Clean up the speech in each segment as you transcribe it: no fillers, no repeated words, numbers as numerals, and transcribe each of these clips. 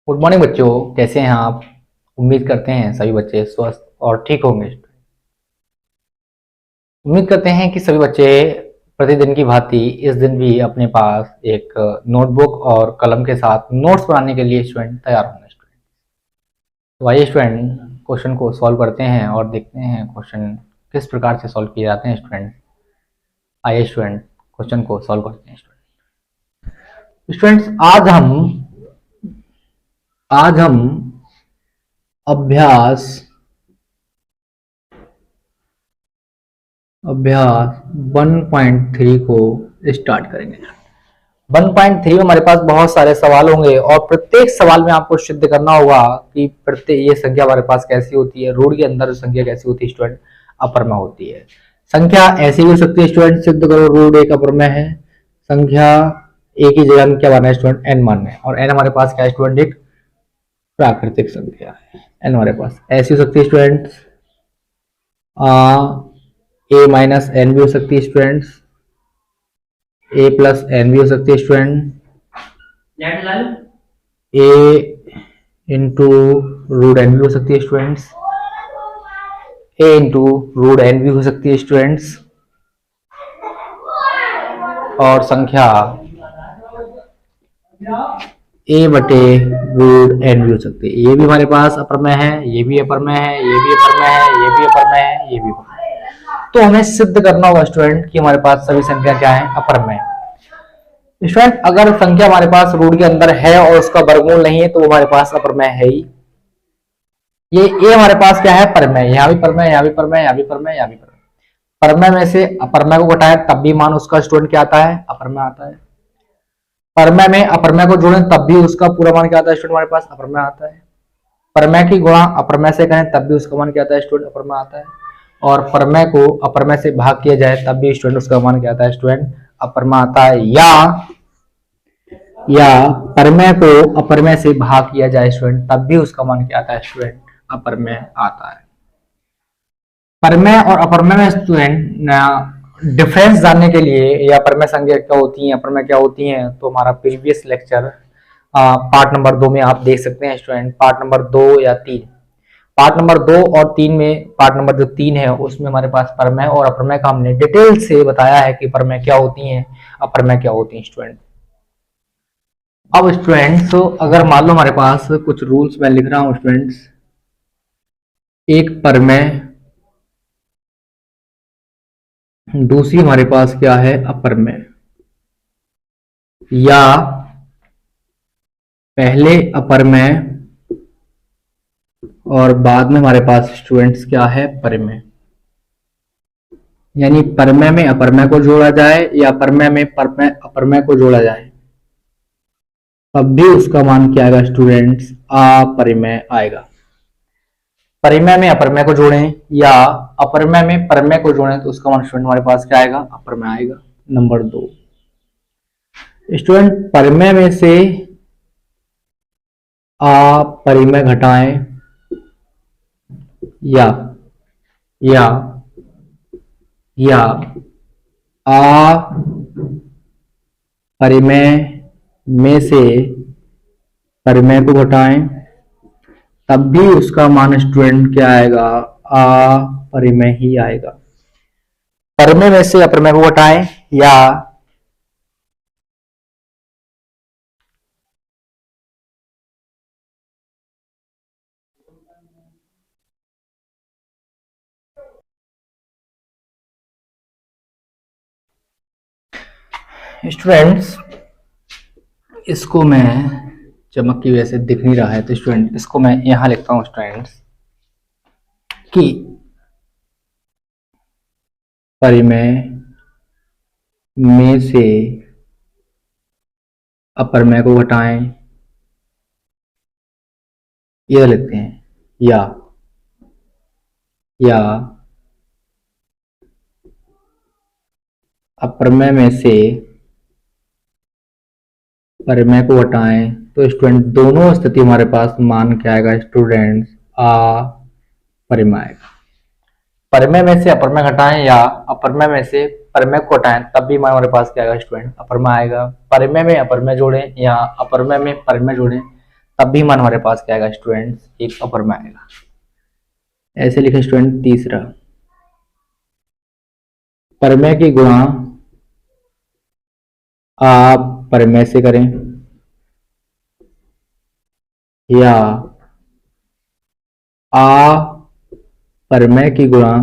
Good morning बच्चों, कैसे हैं आप। उम्मीद करते हैं सभी बच्चे स्वस्थ और ठीक होंगे। उम्मीद करते हैं कि सभी बच्चे प्रतिदिन की भांति इस दिन भी अपने पास एक नोटबुक और कलम के साथ नोट्स बनाने के लिए स्टूडेंट तैयार होंगे। तो आइए स्टूडेंट क्वेश्चन को सॉल्व करते हैं और देखते हैं क्वेश्चन किस प्रकार से सॉल्व किए जाते हैं। स्टूडेंट आइए स्टूडेंट क्वेश्चन को सॉल्व करते हैं। स्टूडेंट्स आज हम अभ्यास 1.3 को स्टार्ट करेंगे। 1.3 में हमारे पास बहुत सारे सवाल होंगे और प्रत्येक सवाल में आपको सिद्ध करना होगा कि प्रत्येक ये संख्या हमारे पास कैसी होती है। रूट के अंदर संख्या कैसी होती है स्टूडेंट, अपर में होती है। संख्या ऐसी भी हो सकती है स्टूडेंट, सिद्ध करो रूट एक अपर में है। संख्या एक ही जगह में क्या मानना है स्टूडेंट, एन मानना है। और एन हमारे पास क्या है स्टूडेंट, एक प्राकृतिक संख्या है। एन हमारे पास ऐसी हो सकती है स्टूडेंट, ए माइनस एन भी हो सकती है स्टूडेंट्स, ए प्लस एन भी हो सकती है स्टूडेंट, ए इंटू रूट एन भी हो सकती है स्टूडेंट्स, ए इंटू रूट एन भी हो सकती है स्टूडेंट्स। और संख्या ए बटे रूट एन भी हो सकती है। ये भी हमारे पास अपर में है, ये भी अपर में है, ये भी अपर में है, ये भी अपर में है, ये भी अपर में है। तो हमें सिद्ध करना होगा स्टूडेंट कि हमारे पास सभी संख्या क्या है, अपर में। स्टूडेंट अगर संख्या हमारे पास रूट के अंदर है और उसका वर्गमूल नहीं है तो वो हमारे पास अपर में है ही। ये ए हमारे पास क्या है, परमेय। यहाँ भी परमेय, यहाँ भी परमेय, यहाँ भी परमेय, यहाँ भी परमेय। परमेय में से अपरमेय को घटाए तब भी मान उसका स्टूडेंट क्या आता है, अपर में आता है। परमेय में अपरमेय को जोड़ें तब भी उसका पूरा मान क्या आता है स्टूडेंट, हमारे पास अपर में आता है। परमेय की गुणा अपरमेय से करें तब भी उसका मान क्या आता है स्टूडेंट, अपर में आता है। और परमेय को अपरमेय से भाग किया जाए तब भी स्टूडेंट उसका मान क्या आता है स्टूडेंट, अपर में आता है। या परमेय को अपरमेय से भाग किया जाए स्टूडेंट तब भी उसका मान क्या आता है स्टूडेंट, अपरमेय आता है। परमेय और अपरमेय में स्टूडेंट डिफरेंस जानने के लिए या परमेय संख्या क्या होती है, अपरमेय क्या होती है, तो हमारा प्रीवियस लेक्चर पार्ट नंबर 2 में आप देख सकते हैं स्टूडेंट। पार्ट नंबर 2 या 3, पार्ट नंबर 2 और 3 में, पार्ट नंबर जो 3 है उसमें हमारे पास परमेय और अपरमेय का हमने डिटेल से बताया है कि परमेय क्या होती है, अपरमेय क्या होती है स्टूडेंट। अब स्टूडेंट्स तो अगर मान लो हमारे पास कुछ रूल्स मैं लिख रहा हूं स्टूडेंट्स, एक परमेय, दूसरी हमारे पास क्या है, अपरमेय, या पहले अपरमेय और बाद में हमारे पास स्टूडेंट्स क्या है, परमेय। यानी परमेय में अपरमेय को जोड़ा जाए या परमेय में अपरमेय को जोड़ा जाए तब भी उसका मान क्या आएगा स्टूडेंट्स, अपरिमेय आएगा। परिमेय में अपरमेय को जोड़ें या अपरमेय में परमेय को जोड़ें तो उसका मान स्टूडेंट हमारे पास क्या आएगा, अपरमेय आएगा। नंबर 2 स्टूडेंट परमेय में से अपरिमेय घटाएं या अपरिमेय में से परमेय को घटाएं तब भी उसका मान स्टूडेंट क्या आएगा, अपरिमेय ही आएगा। परमेय में से अपरमेय को घटाएं या स्टूडेंट्स इसको मैं चमक की वजह से दिख नहीं रहा है तो स्टूडेंट इसको मैं यहां लिखता हूं स्टूडेंट्स कि परिमेय में से अपरमेय को घटाएं, ये लिखते हैं, या अपरमेय में से परिमेय को हटाएं तो स्टूडेंट दोनों स्थिति हमारे पास मान क्या आएगा स्टूडेंट्स, अपरिमेय आएगा। परिमेय में से अपरमेय घटाएं या अपरमेय में से परमेय को हटाएं तब भी हमारे पास क्या आएगा स्टूडेंट, अपरमेय आएगा। परिमेय में अपरमेय जोड़ें या अपरमेय में परमेय जोड़ें तब भी मान हमारे पास क्या आएगा स्टूडेंट्स, एक अपर में आएगा। ऐसे लिखे स्टूडेंट। तीसरा, परमेय की गुणा आप परमेय से करें या आ परमेय की गुणा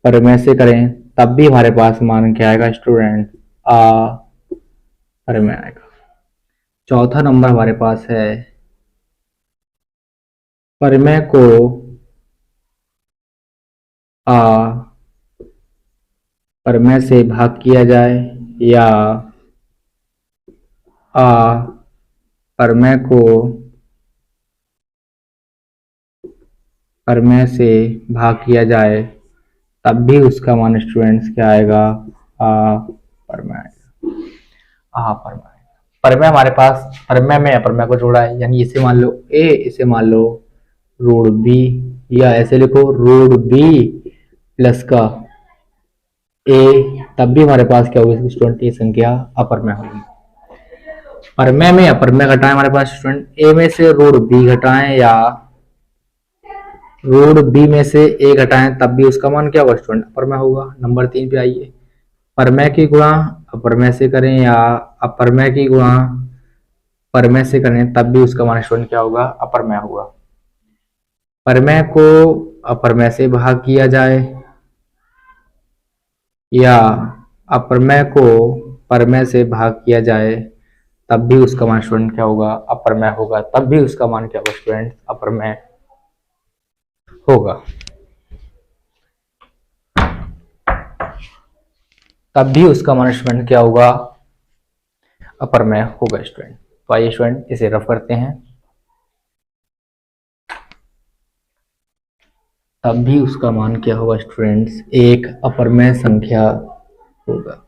परमेय से करें, तब भी हमारे पास मान क्या आएगा स्टूडेंट, आ परमेय आएगा। चौथा नंबर हमारे पास है, परमेय को आ परमेय से भाग किया जाए या आ परमेय को परमेय से भाग किया जाए, तब भी उसका मान स्टूडेंट्स क्या आएगा, आ परमेय आएगा। आ परमेय, परमेय हमारे पास परमेय में अपरमेय को जोड़ा है, यानी इसे मान लो ए, इसे मान लो रूट बी, या ऐसे लिखो रूट बी प्लस का ए, तब भी हमारे पास क्या होगी स्टूडेंट, ये संख्या अपरमेय होगी। परमेय में अपरमेय घटाएं हमारे पास स्टूडेंट, ए में से रूट बी घटाएं या रूट बी में से ए घटाएं, तब भी उसका मान क्या होगा स्टूडेंट, अपरमेय होगा। नंबर 3 पे आइए, परमेय की गुणा अपरमेय से करें या अपरमेय की गुणा परमेय से करें, तब भी उसका मान स्टूडेंट क्या होगा, अपरमेय होगा। परमेय को अपरमेय से भाग किया जाए या अपरमेय को परमेय से भाग किया जाए, तब भी उसका मान स्टूडेंट क्या होगा, अपरमेय होगा। तब भी उसका मान क्या होगा स्टूडेंट, अपरमेय होगा। तब भी उसका मान स्टूडेंट क्या होगा, अपरमेय होगा स्टूडेंट। तो आइए स्टूडेंट इसे रफ करते हैं। तब भी उसका मान क्या होगा स्टूडेंट्स, एक अपरमेय संख्या होगा।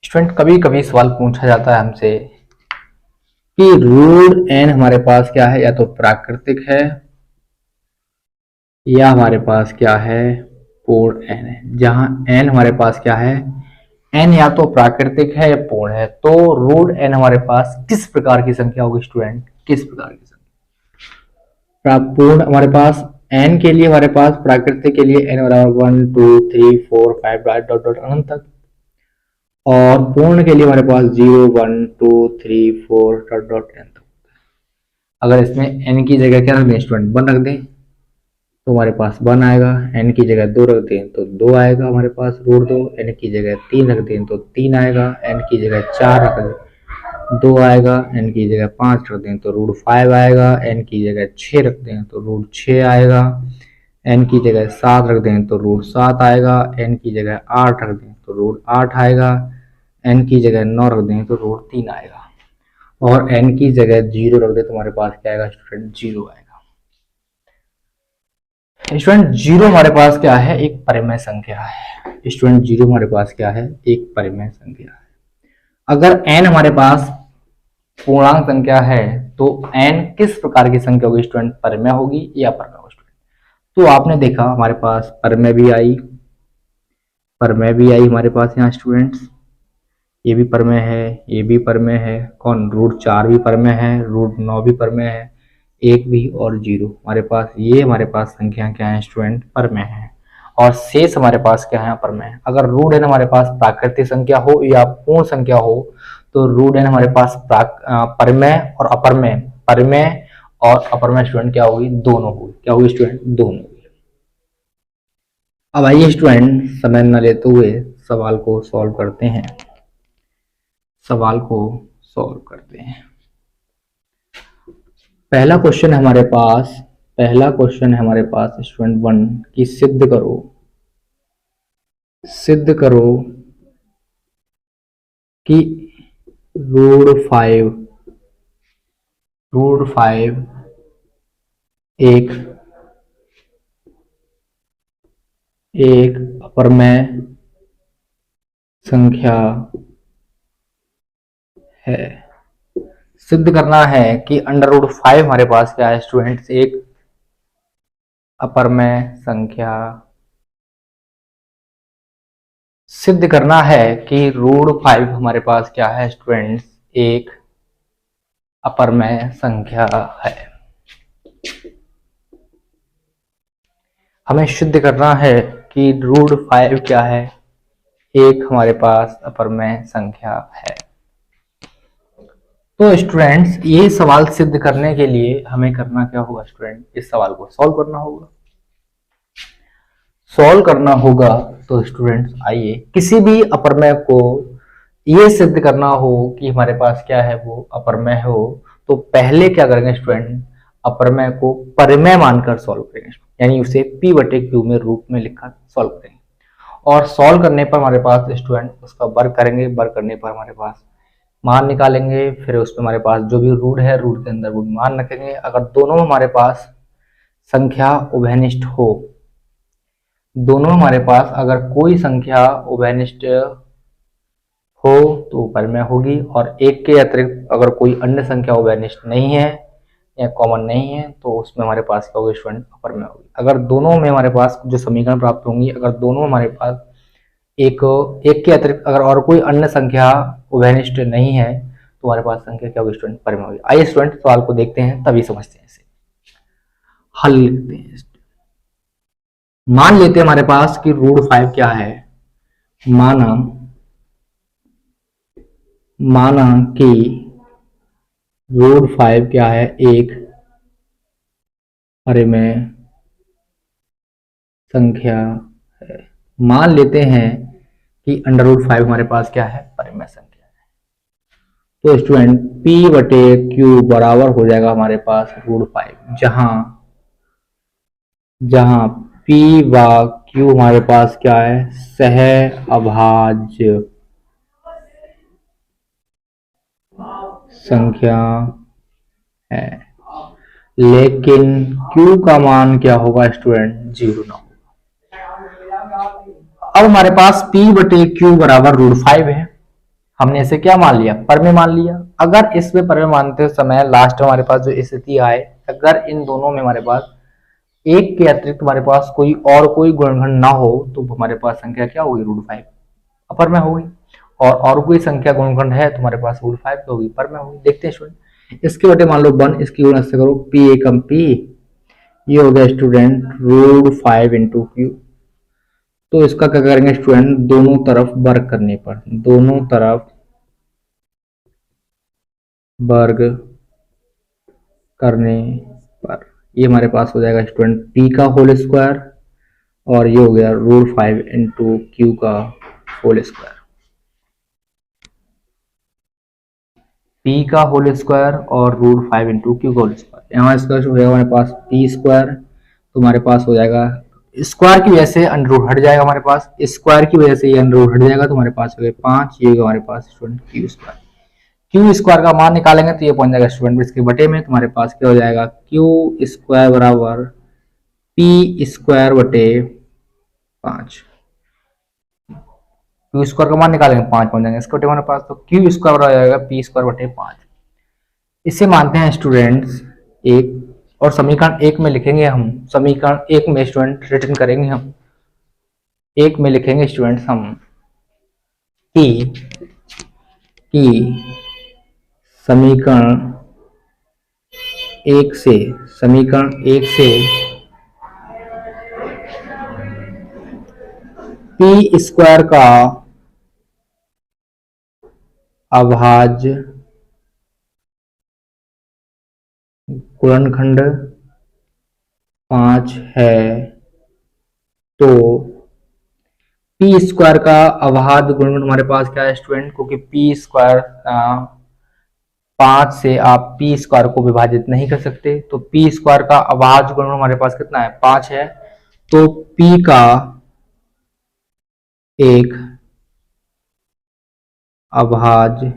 स्टूडेंट कभी कभी सवाल पूछा जाता है हमसे कि रूट एन हमारे पास क्या है, या तो प्राकृतिक है या हमारे पास क्या है पूर्ण एन है। जहां एन हमारे पास क्या है, एन या तो प्राकृतिक है या पूर्ण है, तो रूट एन हमारे पास किस प्रकार की संख्या होगी स्टूडेंट, किस प्रकार की संख्या। पूर्ण हमारे पास एन के लिए हमारे पास प्राकृतिक के लिए एन बराबर 1 2 3 4 5 डॉट डॉट अनंत तक, और पूर्ण के लिए हमारे पास 0 1 2 3 4 डॉट डॉट एन तक। अगर इसमें एन की जगह क्या रख दें स्टूडेंट, 1 रख दें तो हमारे पास 1 आएगा, एन की जगह 2 रख दें तो 2 आएगा हमारे पास रूट 2, एन की जगह 3 रख दें तो 3 आएगा, एन की जगह 4 रख दें 2 आएगा, एन की जगह 5 रख दें तो रूट 5 आएगा, एन की जगह 6 रख दें तो रूट 6 आएगा, एन की जगह 7 रख दें तो रूट 7 आएगा, एन की जगह 8 रख दें तो रूट 8 आएगा, एन की जगह 9 रख दें तो रूट 3 आएगा, और एन की जगह 0 रख दें तो हमारे पास क्या आएगा स्टूडेंट, 0 आएगा। स्टूडेंट 0 हमारे पास क्या है, एक परिमेय संख्या है। स्टूडेंट 0 हमारे पास क्या है, एक परिमेय संख्या है। अगर n हमारे पास पूर्णांक संख्या है तो n किस प्रकार की संख्या होगी स्टूडेंट, परिमेय होगी या अपरिमेय होगी स्टूडेंट। तो आपने देखा हमारे पास परिमेय भी आई, परिमेय भी आई हमारे पास यहाँ स्टूडेंट्स, ये भी परिमेय है, ये भी परिमेय है, कौन रूट 4 भी परिमेय है, रूट 9 भी परिमेय है, 1 भी और 0 हमारे पास, ये हमारे पास संख्या क्या है स्टूडेंट, परिमेय है। और शेष हमारे पास क्या है, अपरिमेय है। अगर रूट एन हमारे पास प्राकृतिक संख्या हो या पूर्ण संख्या हो तो रूट एन हमारे पास परिमेय और अपरिमेय, परिमेय और अपरिमेय स्टूडेंट क्या होगी, दोनों होगी। क्या होगी स्टूडेंट, दोनों होगी। अब आइए स्टूडेंट समय न लेते हुए सवाल को सॉल्व करते हैं, सवाल को सॉल्व करते हैं। पहला क्वेश्चन हमारे पास, पहला क्वेश्चन है हमारे पास स्टूडेंट 1 की सिद्ध करो, सिद्ध करो कि रूट 5 एक अपरिमेय संख्या है। सिद्ध करना है कि अंडर रूट 5 हमारे पास क्या है स्टूडेंट्स, एक अपरमेय संख्या। सिद्ध करना है कि रूट 5 हमारे पास क्या है स्टूडेंट्स, एक अपरमेय संख्या है। हमें सिद्ध करना है कि रूट 5 क्या है, एक हमारे पास अपरमेय संख्या है। तो स्टूडेंट्स ये सवाल सिद्ध करने के लिए हमें करना क्या होगा स्टूडेंट, इस सवाल को सॉल्व करना होगा। सॉल्व करना होगा तो स्टूडेंट्स आइए, किसी भी अपरमेय को ये सिद्ध करना हो कि हमारे पास क्या है वो अपरमेय हो, तो पहले क्या करेंगे स्टूडेंट, अपरमेय को परिमेय मानकर सॉल्व करेंगे, यानी उसे p बटे क्यू में रूप में लिखकर सॉल्व करेंगे। और सॉल्व करने पर हमारे पास स्टूडेंट उसका वर्ग करेंगे, वर्ग करने पर हमारे पास मान निकालेंगे, फिर उसमें हमारे पास जो भी रूट है रूट के अंदर वो मान रखेंगे। अगर दोनों हमारे पास संख्या उभयनिष्ठ हो, दोनों हमारे पास अगर कोई संख्या उभयनिष्ठ हो तो परिमेय होगी, और एक के अतिरिक्त अगर कोई अन्य संख्या उभयनिष्ठ नहीं है या कॉमन नहीं है तो उसमें हमारे पास क्या होगी स्टूडेंट, अपरमेय होगी। अगर दोनों में हमारे पास जो समीकरण प्राप्त होंगी, अगर दोनों हमारे पास एक के अतिरिक्त अगर और कोई अन्य संख्या उभयनिष्ठ नहीं है तो हमारे पास संख्या क्या होगी स्टूडेंट, परिमेय होगी। आइए स्टूडेंट सवाल को देखते हैं तभी समझते हैं, इसे हल लिखते हैं। मान लेते हैं हमारे पास कि रूट 5 क्या है, माना कि रूट 5 क्या है, एक परिमेय संख्या है। मान लेते हैं कि अंडर रूट 5 हमारे पास क्या है, परिमेय संख्या है। तो स्टूडेंट p बटे क्यू बराबर हो जाएगा हमारे पास रूट 5, जहां p व q हमारे पास क्या है, सह अभाज्य संख्या है, लेकिन q का मान क्या होगा स्टूडेंट, 0 ना होगा। अब हमारे पास p बटे क्यू बराबर रूट 5 है, हमने इसे क्या मान लिया, परिमेय मान लिया। अगर इसमें परिमेय मानते समय लास्ट में हमारे पास जो स्थिति आए, अगर इन दोनों में हमारे पास एक के अतिरिक्त हमारे पास कोई गुणनखंड ना हो तो हमारे पास संख्या क्या होगी, रूट 5 अपरमेय होगी, और कोई संख्या गुणनखंड है तो हमारे पास रूट 5 होगी, परमेय होगी। देखते हैं स्टूडेंट, इसके बटे मान लो 1, इसकी गुणा से करो p एकम p, ये हो गया स्टूडेंट रूट 5 इंटू क्यू। तो इसका क्या करेंगे स्टूडेंट, दोनों तरफ वर्ग करने पर, दोनों तरफ वर्ग करने पर ये हमारे पास हो जाएगा स्टूडेंट p का होल स्क्वायर, और ये हो गया रूट 5 इंटू क्यू का होल स्क्वायर। p का होल स्क्वायर और रूट 5 इंटू क्यू का होल स्क्वायर, यहाँ इसका हो जाएगा हमारे पास p स्क्वायर, तो हमारे पास हो जाएगा स्क्वायर की वजह से अंडर रूट हट जाएगा, हमारे पास स्क्वायर की वजह से ये अंडर रूट हट जाएगा, तो हमारे पास हो गया 5, ये हमारे पास student Q square. Q square का मान निकालेंगे तो ये पहुंच जाएगा स्टूडेंट इसके बटे में, तुम्हारे पास क्या हो जाएगा, क्यू स्क्वायर बराबर पी स्क्वायर बटे 5। क्यू स्क्वायर का मान निकालेंगे 5 पहुंच जाएंगे इसके बटे हमारे पास, तो क्यू स्क्वायर हो जाएगा पी स्क्वायर बटे 5। इसे मानते हैं स्टूडेंट्स एक, और समीकरण 1 में लिखेंगे हम, समीकरण 1 में स्टूडेंट रिटर्न करेंगे हम, 1 में लिखेंगे स्टूडेंट्स हम कि समीकरण 1 से पी स्क्वायर का अभाज्य गुणनखंड 5 है, तो पी स्क्वायर का अभाज्य गुणनखंड हमारे पास क्या है स्टूडेंट, क्योंकि पी स्क्वायर 5 से आप पी स्क्वायर को विभाजित नहीं कर सकते, तो पी स्क्वायर का अभाज्य गुणनखंड हमारे पास कितना है, 5 है, तो पी का एक अभाज्य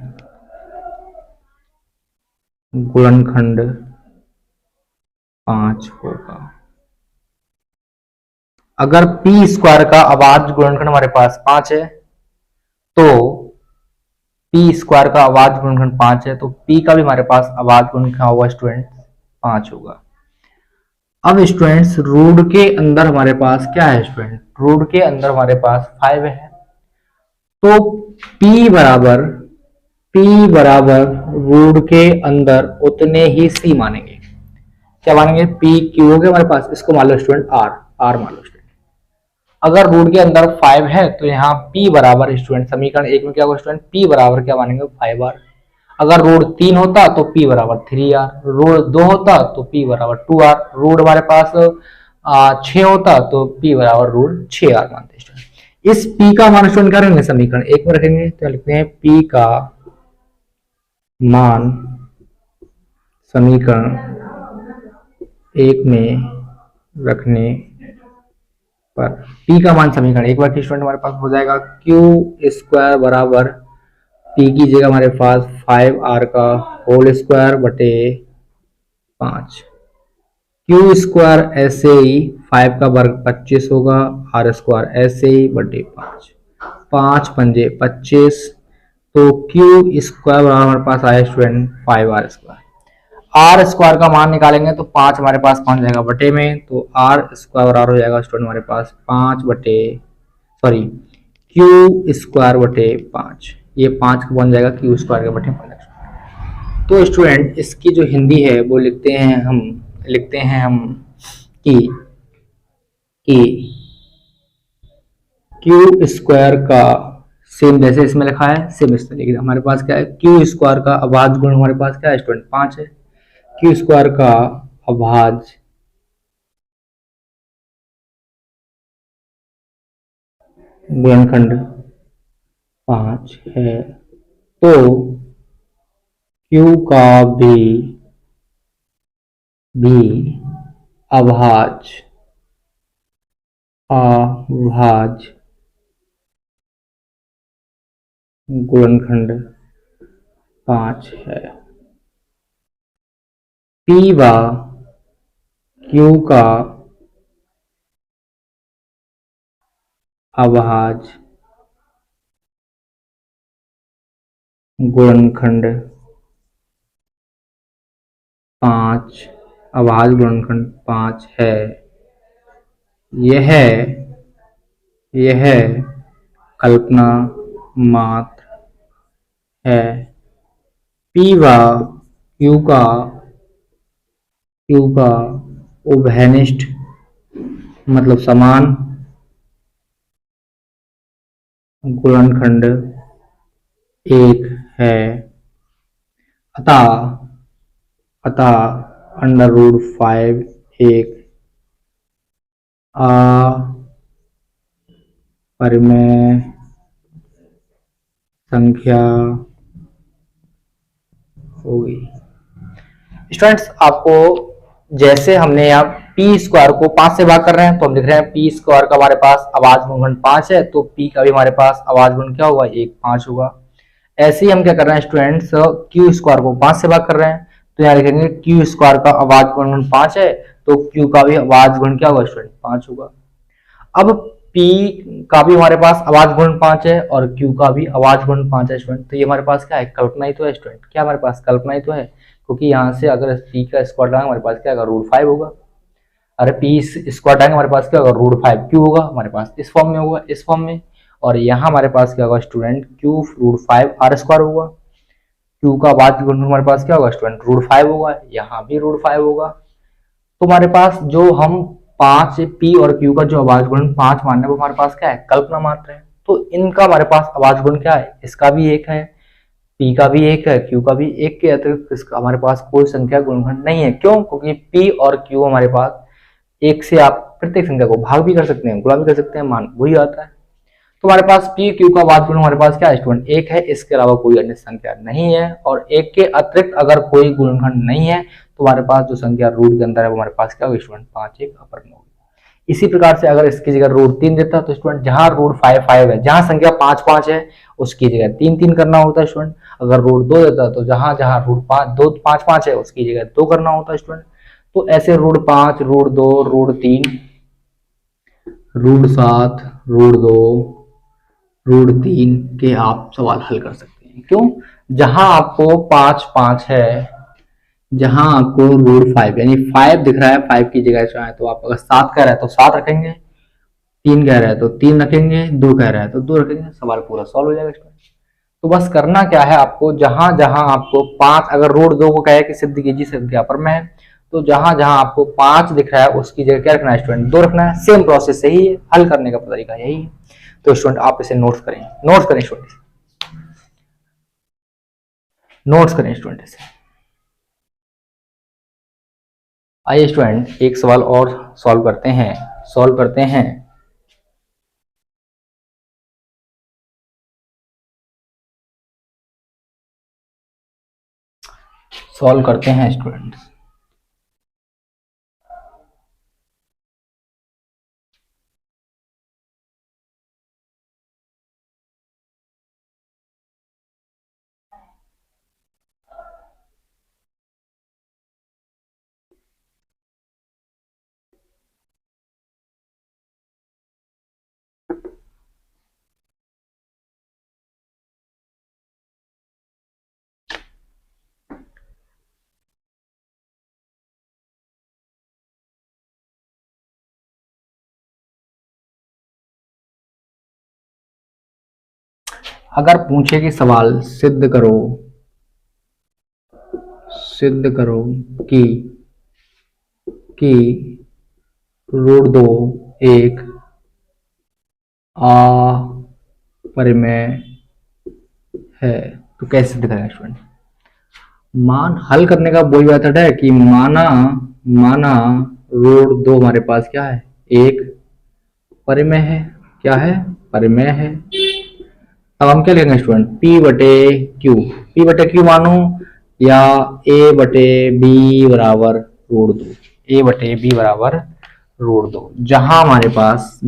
गुणनखंड 5 होगा। अगर पी स्क्वायर का अभाज्य गुणनखंड हमारे पास 5 है तो पी स्क्वायर का अभाज्य गुणनखंड 5 है, तो पी का भी हमारे पास अभाज्य गुणनखंड क्या होगा स्टूडेंट? 5 होगा। अब स्टूडेंट्स रूट के अंदर हमारे पास क्या है स्टूडेंट? रूट के अंदर हमारे पास 5 है, तो P बराबर रूट के अंदर उतने ही C मानेंगे। क्या मानेंगे? P क्यू हो गया हमारे पास, इसको मान लो स्टूडेंट R मान लो स्टूडेंट। अगर रूट के अंदर 5 है तो यहाँ P बराबर स्टूडेंट समीकरण 1 में क्या होगा स्टूडेंट? P बराबर क्या मानेंगे? 5R। अगर रूट 3 होता तो P बराबर 3R, रूट 2 होता तो P बराबर 2R, रूट हमारे पास 6 होता तो P बराबर रूट 6R मानते स्टूडेंट। इस P का मान स्टूडेंट क्या रखेंगे? समीकरण 1 में रखेंगे, तो लिखते हैं P का मान समीकरण 1 में रखने पर P का मान समीकरण 1 बार स्टूडेंट हमारे पास हो जाएगा क्यू स्क्वायर बराबर P की जगह हमारे पास 5R का होल स्क्वायर बटे 5, क्यू स्क्वायर ऐसे ही 5 का वर्ग 25 होगा, R स्क्वायर ऐसे ही बटे 5, 5 पंजे 25, तो क्यू स्क्वायर बराबर हमारे पास आया student 5R square. Are square का मान निकालेंगे तो 5 हमारे पास पहुंच जाएगा बटे में, तो आर स्क्वायर बराबर हो जाएगा स्टूडेंट हमारे पास 5 बटे सॉरी क्यू स्क्वायर बटे 5, ये 5 का बन जाएगा क्यू स्क्वायर के बटे 5। तो स्टूडेंट इसकी जो हिंदी है वो लिखते हैं हम कि क्यू स्क्वायर का सेम जैसे इसमें लिखा है सेम इस तरीके से हमारे पास क्या है? क्यू स्क्वायर का अभाज्य गुण हमारे पास क्या है स्टूडेंट? 5 है। क्यू स्क्वायर का अभाज्य गुणनखंड 5 है, तो क्यू का भी अभाज्य गुणनखंड 5 है। P व Q का अभाज्य गुणनखंड 5 है। यह कल्पना मात्र है। P व Q का उभयनिष्ठ मतलब समान गुणनखंड 1 है, अतः अंडर रूट 5 एक अपरिमेय संख्या होगी। स्टूडेंट्स आपको जैसे हमने यहाँ पी स्क्वायर को 5 से भाग कर रहे हैं तो हम लिख रहे हैं पी स्क्वायर का हमारे पास अभाज्य गुणनखंड 5 है, तो पी का भी हमारे पास अभाज्य गुणन क्या होगा? 1 5 होगा। ऐसे ही हम क्या कर रहे हैं स्टूडेंट्स, क्यू स्क्वायर को 5 से भाग कर रहे हैं तो यहाँ लिखेंगे क्यू स्क्वायर का अभाज्य गुणनखंड 5 है, तो क्यू का भी अभाज्य गुणन क्या होगा स्टूडेंट? 5 होगा। अब P का भी हमारे पास अभाज्य गुणन 5 है और Q का भी अभाज्य गुणन 5 है स्टूडेंट, तो ये हमारे पास क्या है? कल्पना ही तो है स्टूडेंट। क्या हमारे पास कल्पना ही तो है, क्योंकि यहाँ से अगर P का स्क्वायर लगाएंगे हमारे पास क्या होगा? रूट 5 होगा। अरे P स्क्वायर लगाएंगे हमारे पास क्या होगा? रूट 5। Q होगा हमारे पास इस फॉर्म में होगा, इस फॉर्म में, और यहाँ हमारे पास क्या होगा student? Q root 5 R square होगा। Q का अभाज्य गुणन हमारे पास क्या होगा स्टूडेंट? रूट 5 होगा, यहाँ भी रूट 5 होगा। तो हमारे पास जो हम 5 P और Q का जो अभाज्य गुणन 5 मान रहे हैं वो हमारे पास क्या है? कल्पना मात्र है। तो इनका हमारे पास अभाज्य गुणन क्या है? इसका भी 1 है, P का भी 1 है, Q का भी 1 के अतिरिक्त इसका हमारे पास कोई संख्या गुणनखंड नहीं है। क्यों? क्योंकि P और Q हमारे पास 1 से आप प्रत्येक संख्या को भाग भी कर सकते हैं, गुणा भी कर सकते हैं, मान वही आता है। तो हमारे पास P Q का अभाज्य गुणन हमारे पास क्या है स्टूडेंट? 1 है, इसके अलावा कोई अन्य संख्या नहीं है, और 1 के अतिरिक्त अगर कोई गुणनखंड नहीं है तो हमारे पास जो संख्या रूट के अंदर है वो हमारे पास क्या होगी स्टूडेंट? 5 एक अपरिमेय होगी। इसी प्रकार से अगर इसकी जगह रूट 3 देता तो स्टूडेंट जहां रूट 5 5 है, जहां संख्या 5 5 है उसकी जगह 3 3 करना होता है स्टूडेंट। अगर रूट 2 देता तो जहां जहां रूट 5 2 5 5 है उसकी जगह 2 करना होता है स्टूडेंट। तो ऐसे root 5 root 2 root 3 root 7 root 2 root 3 के आप सवाल हल कर सकते हैं। क्यों? जहां आपको 5 5 है, जहां आपको रूट 5 यानी 5 दिख रहा है, 5 की जगह चाहे तो आप अगर 7 कह रहे हैं तो 7 रखेंगे, 3 कह रहे हैं तो 3 रखेंगे, 2 कह रहे हैं तो 2 रखेंगे, सवाल पूरा सॉल्व हो जाएगा इसमें। तो बस करना क्या है आपको, जहां जहां आपको 5, अगर रूट 2 को कहे कि सिद्ध कीजिए संख्या पर में है, तो जहां जहां आपको 5 दिख रहा है उसकी जगह क्या रखना है स्टूडेंट? 2 रखना है। सेम प्रोसेस यही है, हल करने का तरीका यही है। तो स्टूडेंट आप इसे नोट्स करें, नोट्स करें स्टूडेंट, नोट्स करें स्टूडेंट इसे। आइए स्टूडेंट एक सवाल और सॉल्व करते हैं, सॉल्व करते हैं। सॉल्व करते हैं स्टूडेंट्स। अगर पूछे कि सवाल सिद्ध करो, सिद्ध करो कि रूट 2 एक अपरिमेय है, तो कैसे सिद्ध करेंगे स्टूडेंट? मान हल करने का वही मेथड है कि माना रूट 2 हमारे पास क्या है? एक परिमेय है। क्या है? परिमेय है। अब हम क्या लिखेंगे स्टूडेंट? P बटे क्यू, P बटे क्यू मानू या A बटे बी बराबर रूट 2, A बटे बी बराबर रूट 2, जहां हमारे पास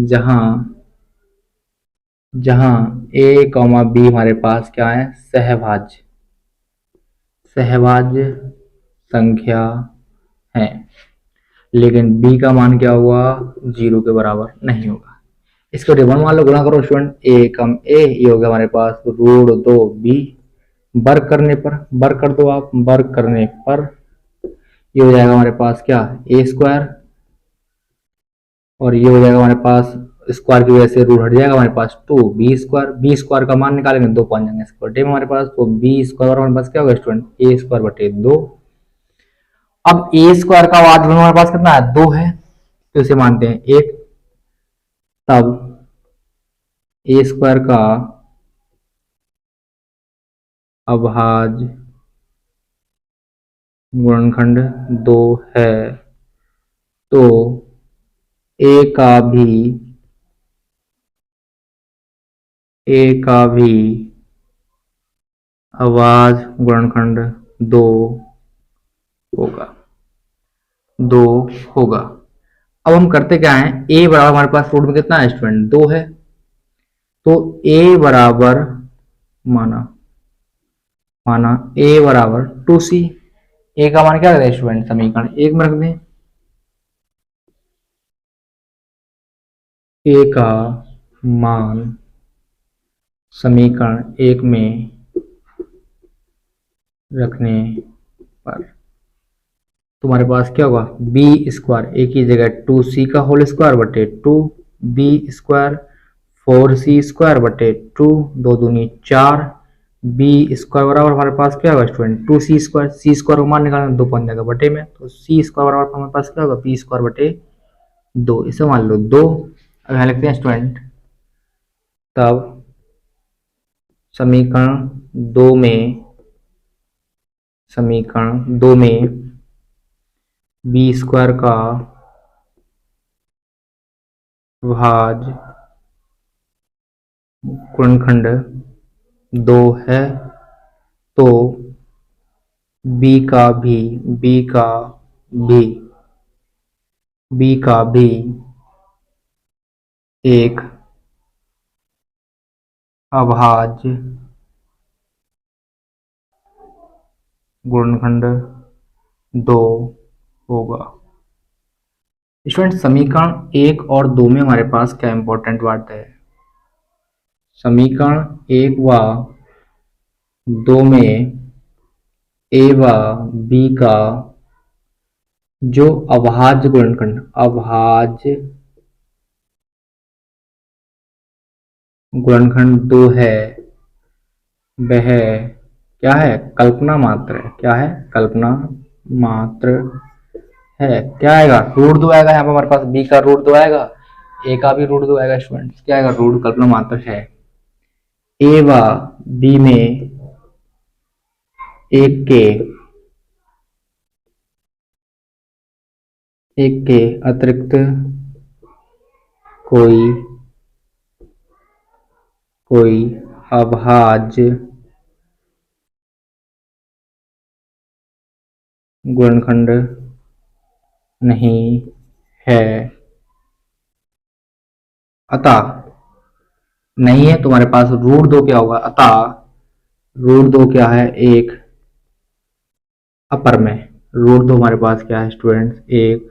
जहां A कॉमा बी हमारे पास क्या है? सहभाज्य संख्या है, लेकिन B का मान क्या हुआ? 0 के बराबर नहीं होगा। इसको डिवन मान लो, गुणा करो स्टूडेंट, A कम A, ये हो गया हमारे पास रूट 2 B, वर्ग करने पर, वर्ग कर दो आप, वर्ग करने पर ये हो जाएगा हमारे पास क्या? A स्क्वायर, और ये हो जाएगा हमारे पास स्क्वायर की वजह से रूट हट जाएगा हमारे पास 2B स्क्वायर, B स्क्वायर का मान निकालेंगे 2 पहुंच जाएंगे स्क्वायर डे में हमारे पास, तो B स्क्वायर हमारे पास क्या होगा स्टूडेंट? A स्क्वायर बटे 2। अब A स्क्वायर का वाद हमारे पास कितना है? 2 है, तो इसे मानते हैं 1। तब A स्क्वायर का अभाज्य गुणनखंड 2 है, तो A का भी अभाज्य गुणनखंड 2 होगा। अब हम करते क्या है? A बराबर हमारे पास रूट में कितना है स्टूडेंट? 2 है, तो A बराबर माना A बराबर 2C। A का मान क्या है स्टूडेंट? समीकरण 1 में रख दें। A का मान समीकरण 1 में रखने पर तुम्हारे पास क्या होगा? B स्क्वायर, A की जगह 2C का होल स्क्वायर बटे 2B स्क्वायर, 4C स्क्वायर बटे 2, 2 दूनी 4, B स्क्वायर बराबर हमारे पास क्या होगा student? 2C square, C square को मान निकालना 2 पहुंच जाएगा बटे में, तो C स्क्वायर बराबर हमारे पास क्या होगा? B स्क्वायर बटे 2, इसे मान लो 2। अब यहाँ लिखते हैं स्टूडेंट, तब समीकरण 2 में B स्क्वायर का भाज्य गुणनखंड 2 है, तो B का भी एक अभाज्य गुणनखंड 2 होगा। स्टूडेंट समीकरण 1 और 2 में हमारे पास क्या इंपॉर्टेंट बात है? समीकरण 1 व दो में ए व बी का जो अभाज्य गुणनखंड दो है वह क्या है, कल्पना मात्र है। क्या है, कल्पना मात्र है। क्या आएगा, रूट दो आएगा। यहाँ पर हमारे पास बी का रूट दो आएगा, ए का भी रूट दो आएगा स्टूडेंट्स। क्या आएगा, रूट कल्पना मात्र है। ए व बी में एक के अतिरिक्त कोई अभाज्य गुणनखंड नहीं है। अतः नहीं है तो हमारे पास रूट दो क्या होगा, अतः रूट दो क्या है, एक अपर में। रूट दो हमारे पास क्या है स्टूडेंट्स, एक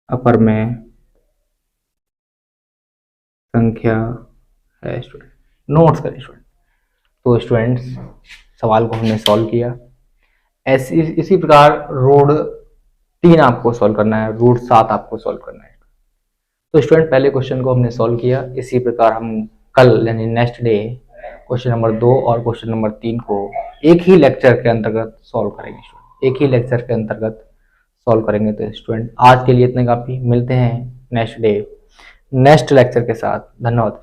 अपर में संख्या है स्टूडेंट। नोट्स करें स्टूडेंट। तो स्टूडेंट्स सवाल को हमने सॉल्व किया। ऐसी इसी प्रकार रूट 3 आपको सॉल्व करना है, रूट 7 आपको सॉल्व करना है। तो स्टूडेंट पहले क्वेश्चन को हमने सॉल्व किया। इसी प्रकार हम कल यानी नेक्स्ट डे क्वेश्चन नंबर 2 और क्वेश्चन नंबर 3 को एक ही लेक्चर के अंतर्गत सॉल्व करेंगे स्टूडेंट, एक ही लेक्चर के अंतर्गत सॉल्व करेंगे। तो स्टूडेंट आज के लिए इतने काफी, मिलते हैं नेक्स्ट डे नेक्स्ट लेक्चर के साथ। धन्यवाद।